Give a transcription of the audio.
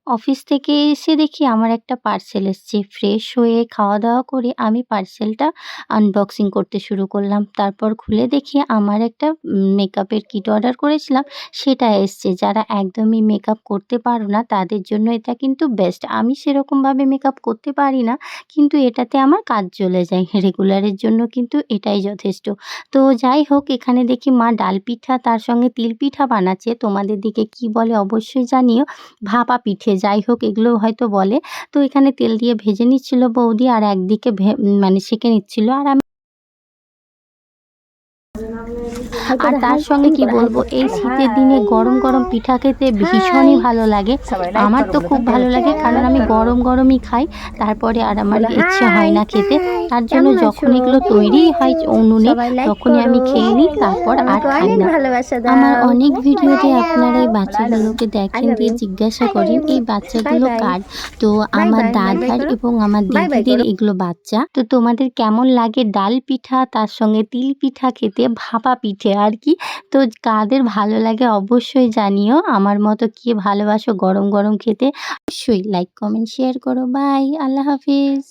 Office থেকে এসে দেখি আমার একটা পার্সেল এসছে। ফ্রেশ হয়ে খাওয়া-দাওয়া করে আমি পার্সেলটা আনবক্সিং করতে শুরু করলাম। তারপর খুলে দেখি আমার একটা মেকআপের কিট অর্ডার করেছিলাম সেটা এসছে। যারা একদমই মেকআপ করতে পারো না তাদের জন্য এটা কিন্তু বেস্ট। আমি সেরকমভাবে মেকআপ করতে পারি না, কিন্তু এটাতে আমার কাজ চলে যায়। রেগুলারের জন্য কিন্তু এটাই যথেষ্ট। তো যাই হোক, এখানে দেখি মা ডাল পিঠা তার সঙ্গে তিল পিঠা বানাচ্ছে। তোমাদের দিকে কি বলে অবশ্যই জানিও। ভাপা পিঠে যাই হোক এগুলো হয়তো বলে। তো এখানে তেল দিয়ে ভেজে নিচ্ছিল বৌদি, আর একদিকে মানে সেঁকে নিচ্ছিল। আর তার সঙ্গে কি বলবো, এই শীতের দিনে গরম গরম পিঠা খেতে ভীষণই ভালো লাগে। আমার তো খুব ভালো লাগে, কারণ আমি গরম গরমই খাই। তারপরে আর আমার ইচ্ছে হয় না খেতে। তার জন্য যখন এগুলো তৈরি হয় উনুনে তখনই আমি খেয়ে নিই, তারপর আর খাই না। আমার অনেক ভিডিওতে আপনারা এই বাচ্চাগুলোকে দেখেন, দিয়ে জিজ্ঞাসা করেন এই বাচ্চাগুলো কার। তো আমার দাদার এবং আমার দিদিদের এগুলো বাচ্চা। তো তোমাদের কেমন লাগে ডাল পিঠা তার সঙ্গে তিল পিঠা খেতে, ভাপা পিঠে আর কি। তো কাদের ভালো লাগে অবশ্যই জানিও। আমার মতো কে ভালোবাসো গরম গরম খেতে, অবশ্যই লাইক কমেন্ট শেয়ার করো। বাই, আল্লাহ হাফিজ।